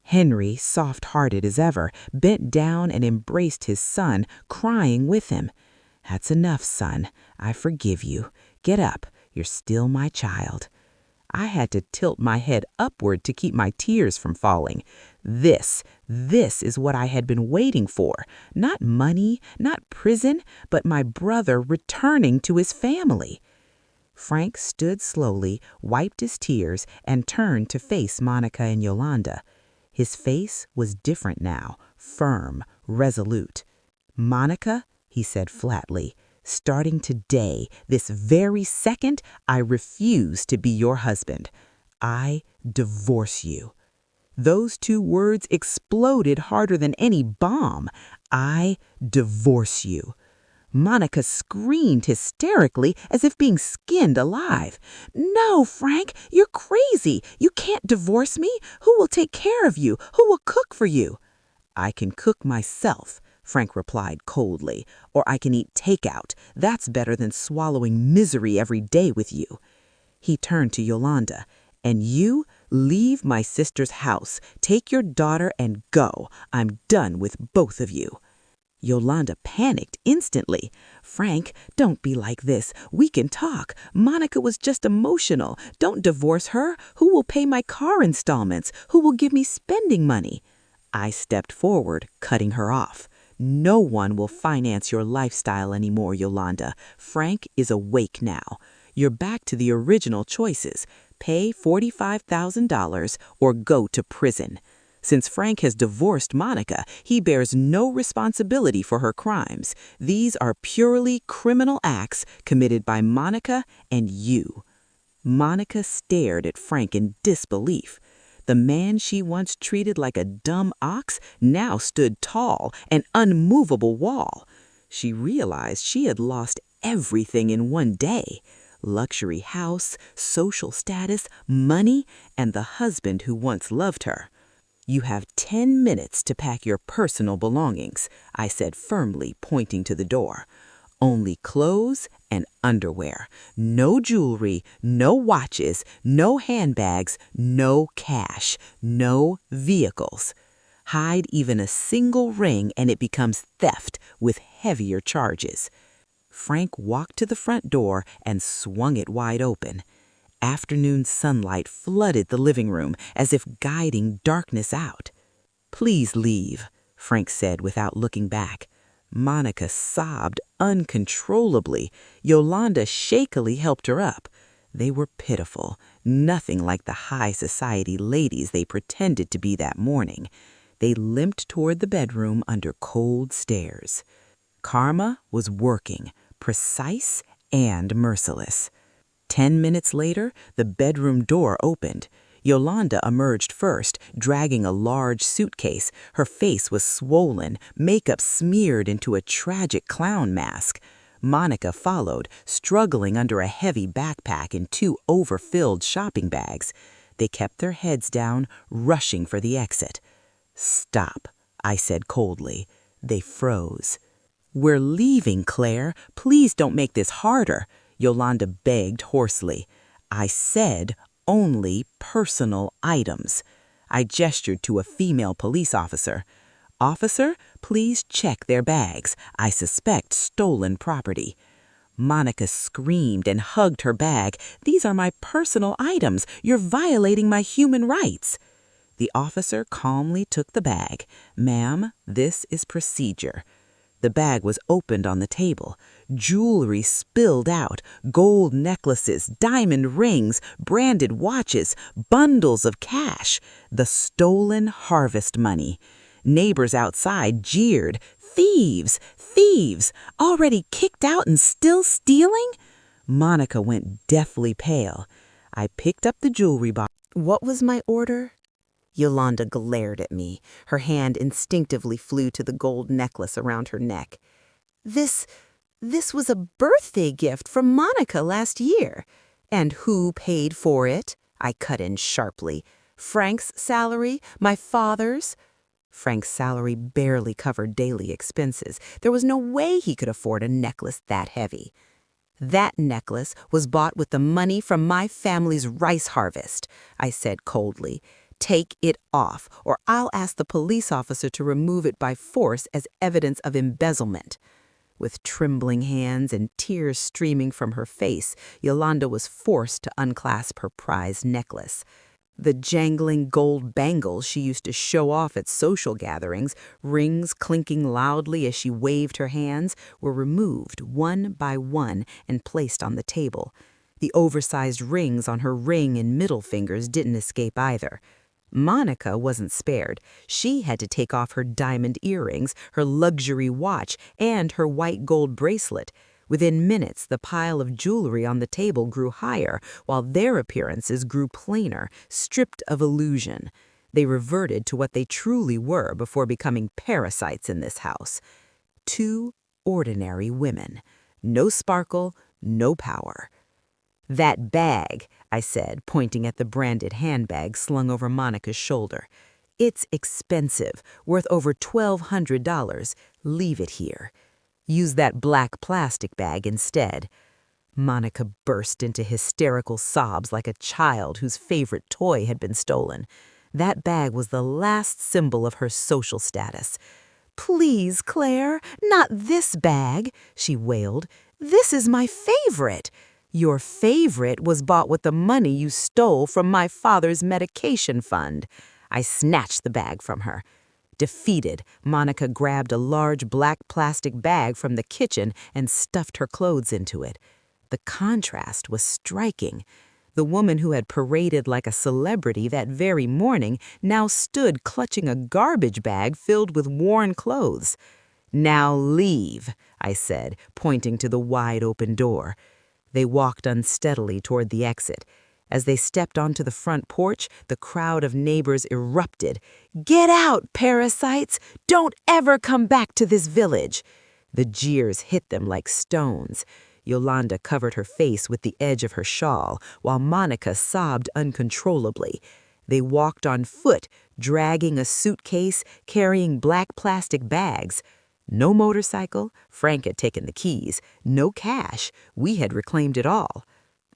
Henry, soft-hearted as ever, bent down and embraced his son, crying with him. "That's enough, son. I forgive you. Get up. You're still my child." I had to tilt my head upward to keep my tears from falling. This is what I had been waiting for. Not money, not prison, but my brother returning to his family. Frank stood slowly, wiped his tears, and turned to face Monica and Yolanda. His face was different now, firm, resolute. "Monica," he said flatly, "starting today, this very second, I refuse to be your husband. I divorce you." Those two words exploded harder than any bomb. "I divorce you." Monica screamed hysterically as if being skinned alive. "No, Frank, you're crazy. You can't divorce me. Who will take care of you? Who will cook for you?" "I can cook myself," Frank replied coldly, "or I can eat takeout. That's better than swallowing misery every day with you." He turned to Yolanda. "And you, leave my sister's house. Take your daughter and go. I'm done with both of you." Yolanda panicked instantly. "Frank, don't be like this. We can talk. Monica was just emotional. Don't divorce her. Who will pay my car installments? Who will give me spending money?" I stepped forward, cutting her off. "No one will finance your lifestyle anymore, Yolanda. Frank is awake now. You're back to the original choices. Pay $45,000 or go to prison. Since Frank has divorced Monica, he bears no responsibility for her crimes. These are purely criminal acts committed by Monica and you." Monica stared at Frank in disbelief. The man she once treated like a dumb ox now stood tall, an unmovable wall. She realized she had lost everything in one day: luxury house, social status, money, and the husband who once loved her. "You have 10 minutes to pack your personal belongings," I said firmly, pointing to the door. "Only clothes and underwear. No jewelry, no watches, no handbags, no cash, no vehicles. Hide even a single ring and it becomes theft with heavier charges." Frank walked to the front door and swung it wide open. Afternoon sunlight flooded the living room as if guiding darkness out. "Please leave," Frank said without looking back. Monica sobbed uncontrollably. Yolanda shakily helped her up. They were pitiful, nothing like the high society ladies they pretended to be that morning. They limped toward the bedroom under cold stares. Karma was working, precise and merciless. 10 minutes later, the bedroom door opened. Yolanda emerged first, dragging a large suitcase. Her face was swollen, makeup smeared into a tragic clown mask. Monica followed, struggling under a heavy backpack and 2 overfilled shopping bags. They kept their heads down, rushing for the exit. "Stop," I said coldly. They froze. "We're leaving, Claire. Please don't make this harder," Yolanda begged hoarsely. "I said only personal items." I gestured to a female police officer. "Officer, please check their bags. I suspect stolen property." Monica screamed and hugged her bag. "These are my personal items. You're violating my human rights." The officer calmly took the bag. "Ma'am, this is procedure." The bag was opened on the table. Jewelry spilled out: gold necklaces, diamond rings, branded watches, bundles of cash, the stolen harvest money. Neighbors outside jeered. "Thieves! Thieves! Already kicked out and still stealing?" Monica went deathly pale. I picked up the jewelry box. "What was my order?" Yolanda glared at me. Her hand instinctively flew to the gold necklace around her neck. This was a birthday gift from Monica last year. And who paid for it? I cut in sharply. Frank's salary? My father's? Frank's salary barely covered daily expenses. There was no way he could afford a necklace that heavy. That necklace was bought with the money from my family's rice harvest, I said coldly. Take it off, or I'll ask the police officer to remove it by force as evidence of embezzlement. With trembling hands and tears streaming from her face, Yolanda was forced to unclasp her prized necklace. The jangling gold bangles she used to show off at social gatherings, rings clinking loudly as she waved her hands, were removed one by one and placed on the table. The oversized rings on her ring and middle fingers didn't escape either. Monica wasn't spared. She had to take off her diamond earrings, her luxury watch, and her white gold bracelet. Within minutes, the pile of jewelry on the table grew higher, while their appearances grew plainer, stripped of illusion. They reverted to what they truly were before becoming parasites in this house. Two ordinary women. No sparkle, no power. "That bag," I said, pointing at the branded handbag slung over Monica's shoulder. "It's expensive, worth over $1,200. Leave it here. Use that black plastic bag instead." Monica burst into hysterical sobs like a child whose favorite toy had been stolen. That bag was the last symbol of her social status. "Please, Claire, not this bag," she wailed. "This is my favorite." "Your favorite was bought with the money you stole from my father's medication fund." I snatched the bag from her. Defeated, Monica grabbed a large black plastic bag from the kitchen and stuffed her clothes into it. The contrast was striking. The woman who had paraded like a celebrity that very morning now stood clutching a garbage bag filled with worn clothes. "Now leave," I said, pointing to the wide-open door. They walked unsteadily toward the exit. As they stepped onto the front porch, the crowd of neighbors erupted. "Get out, parasites! Don't ever come back to this village!" The jeers hit them like stones. Yolanda covered her face with the edge of her shawl, while Monica sobbed uncontrollably. They walked on foot, dragging a suitcase, carrying black plastic bags. No motorcycle, Frank had taken the keys. No cash, we had reclaimed it all.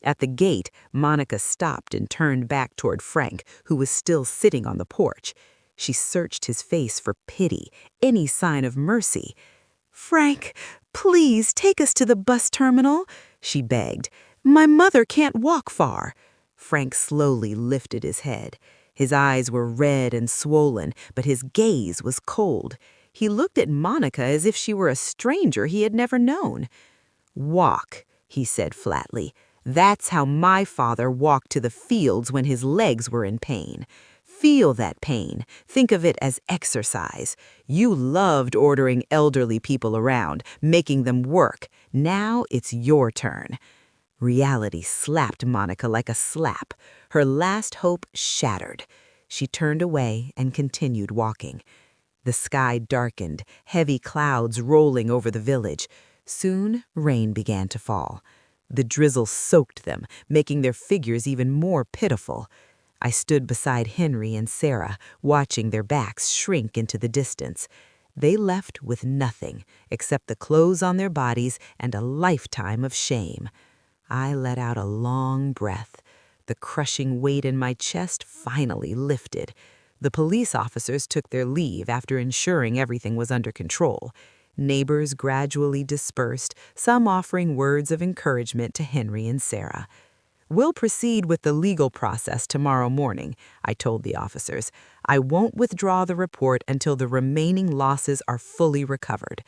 At the gate, Monica stopped and turned back toward Frank, who was still sitting on the porch. She searched his face for pity, any sign of mercy. "Frank, please take us to the bus terminal," she begged. "My mother can't walk far." Frank slowly lifted his head. His eyes were red and swollen, but his gaze was cold. He looked at Monica as if she were a stranger he had never known. "Walk," he said flatly. "That's how my father walked to the fields when his legs were in pain. Feel that pain. Think of it as exercise. You loved ordering elderly people around, making them work. Now it's your turn." Reality slapped Monica like a slap. Her last hope shattered. She turned away and continued walking. The sky darkened, heavy clouds rolling over the village. Soon, rain began to fall. The drizzle soaked them, making their figures even more pitiful. I stood beside Henry and Sarah, watching their backs shrink into the distance. They left with nothing except the clothes on their bodies and a lifetime of shame. I let out a long breath. The crushing weight in my chest finally lifted. The police officers took their leave after ensuring everything was under control. Neighbors gradually dispersed, some offering words of encouragement to Henry and Sarah. "We'll proceed with the legal process tomorrow morning," I told the officers. "I won't withdraw the report until the remaining losses are fully recovered."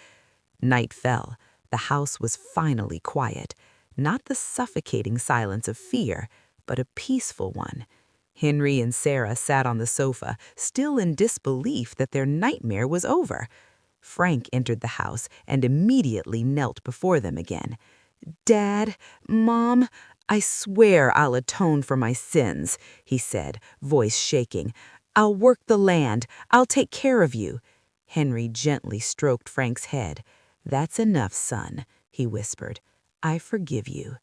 Night fell. The house was finally quiet. Not the suffocating silence of fear, but a peaceful one. Henry and Sarah sat on the sofa, still in disbelief that their nightmare was over. Frank entered the house and immediately knelt before them again. "Dad, Mom, I swear I'll atone for my sins," he said, voice shaking. I'll work the land. I'll take care of you." Henry gently stroked Frank's head. "That's enough, son," he whispered. "I forgive you."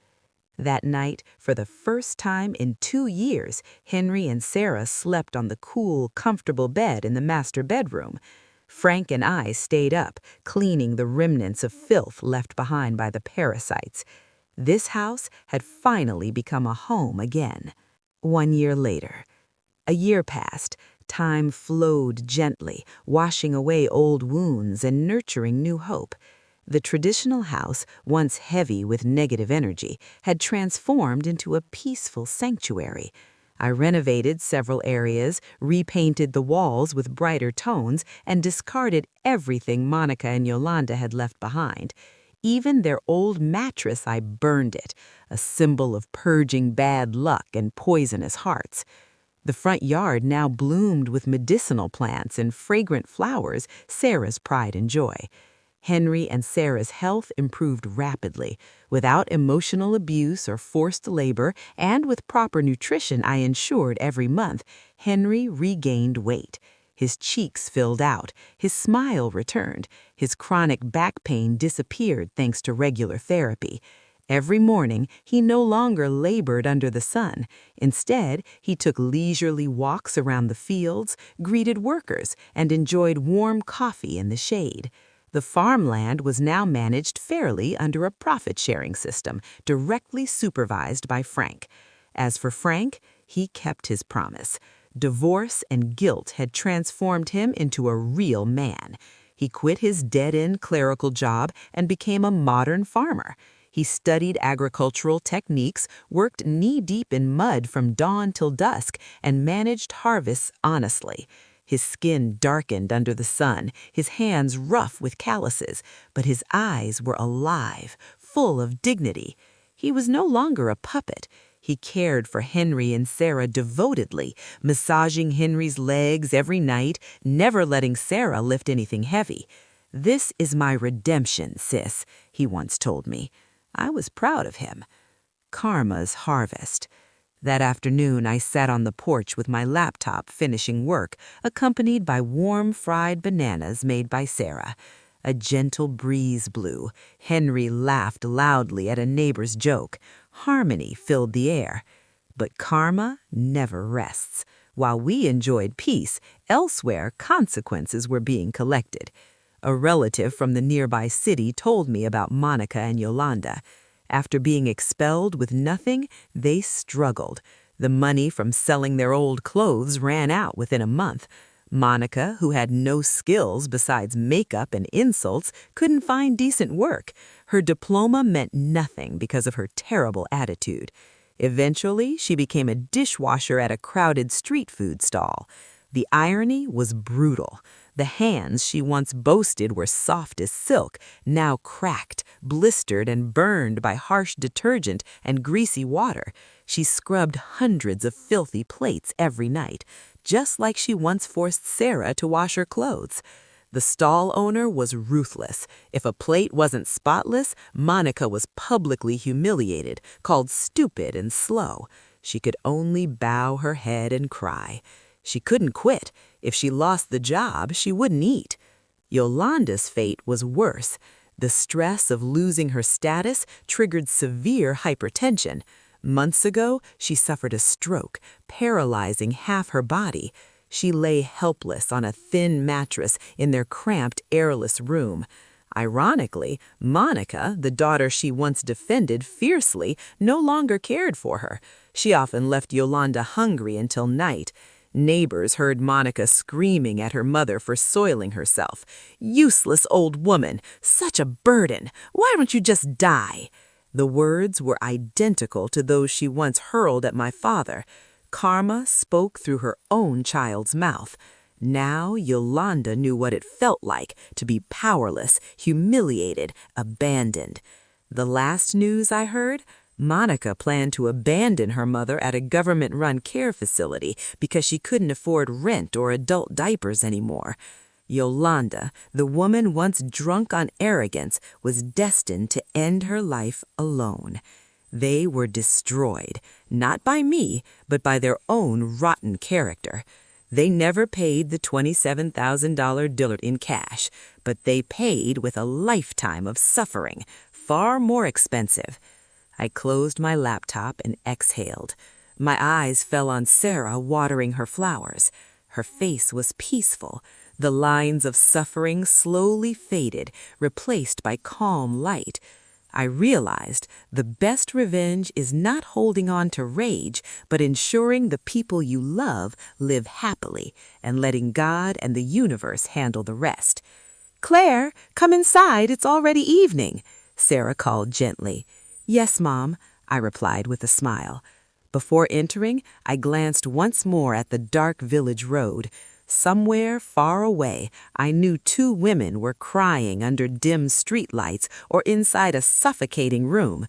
That night, for the first time in 2 years, Henry and Sarah slept on the cool, comfortable bed in the master bedroom. Frank and I stayed up, cleaning the remnants of filth left behind by the parasites. This house had finally become a home again. 1 year later. A year passed. Time flowed gently, washing away old wounds and nurturing new hope. The traditional house, once heavy with negative energy, had transformed into a peaceful sanctuary. I renovated several areas, repainted the walls with brighter tones, and discarded everything Monica and Yolanda had left behind. Even their old mattress, I burned it, a symbol of purging bad luck and poisonous hearts. The front yard now bloomed with medicinal plants and fragrant flowers, Sarah's pride and joy. Henry and Sarah's health improved rapidly. Without emotional abuse or forced labor, and with proper nutrition I ensured every month, Henry regained weight. His cheeks filled out, his smile returned, his chronic back pain disappeared thanks to regular therapy. Every morning, he no longer labored under the sun. Instead, he took leisurely walks around the fields, greeted workers, and enjoyed warm coffee in the shade. The farmland was now managed fairly under a profit-sharing system, directly supervised by Frank. As for Frank, he kept his promise. Divorce and guilt had transformed him into a real man. He quit his dead-end clerical job and became a modern farmer. He studied agricultural techniques, worked knee-deep in mud from dawn till dusk, and managed harvests honestly. His skin darkened under the sun, his hands rough with calluses, but his eyes were alive, full of dignity. He was no longer a puppet. He cared for Henry and Sarah devotedly, massaging Henry's legs every night, never letting Sarah lift anything heavy. "This is my redemption, sis," he once told me. I was proud of him. Karma's harvest. That afternoon, I sat on the porch with my laptop finishing work, accompanied by warm fried bananas made by Sarah. A gentle breeze blew. Henry laughed loudly at a neighbor's joke. Harmony filled the air. But karma never rests. While we enjoyed peace, elsewhere consequences were being collected. A relative from the nearby city told me about Monica and Yolanda. After being expelled with nothing, they struggled. The money from selling their old clothes ran out within a month. Monica, who had no skills besides makeup and insults, couldn't find decent work. Her diploma meant nothing because of her terrible attitude. Eventually, she became a dishwasher at a crowded street food stall. The irony was brutal. The hands she once boasted were soft as silk, now cracked, blistered, and burned by harsh detergent and greasy water. She scrubbed hundreds of filthy plates every night, just like she once forced Sarah to wash her clothes. The stall owner was ruthless. If a plate wasn't spotless, Monica was publicly humiliated, called stupid and slow. She could only bow her head and cry. She couldn't quit. If she lost the job, she wouldn't eat. Yolanda's fate was worse. The stress of losing her status triggered severe hypertension. Months ago, she suffered a stroke, paralyzing half her body. She lay helpless on a thin mattress in their cramped, airless room. Ironically, Monica, the daughter she once defended fiercely, no longer cared for her. She often left Yolanda hungry until night. Neighbors heard Monica screaming at her mother for soiling herself. "Useless old woman! Such a burden! Why don't you just die?" The words were identical to those she once hurled at my father. Karma spoke through her own child's mouth. Now Yolanda knew what it felt like to be powerless, humiliated, abandoned. The last news I heard, Monica planned to abandon her mother at a government-run care facility because she couldn't afford rent or adult diapers anymore. Yolanda, the woman once drunk on arrogance, was destined to end her life alone. They were destroyed, not by me, but by their own rotten character. They never paid the $27,000 dillard in cash, but they paid with a lifetime of suffering, far more expensive. I closed my laptop and exhaled. My eyes fell on Sarah watering her flowers. Her face was peaceful. The lines of suffering slowly faded, replaced by calm light. I realized the best revenge is not holding on to rage, but ensuring the people you love live happily and letting God and the universe handle the rest. "Claire, come inside, it's already evening," Sarah called gently. "Yes, Mom," I replied with a smile. Before entering, I glanced once more at the dark village road. Somewhere far away, I knew two women were crying under dim streetlights or inside a suffocating room.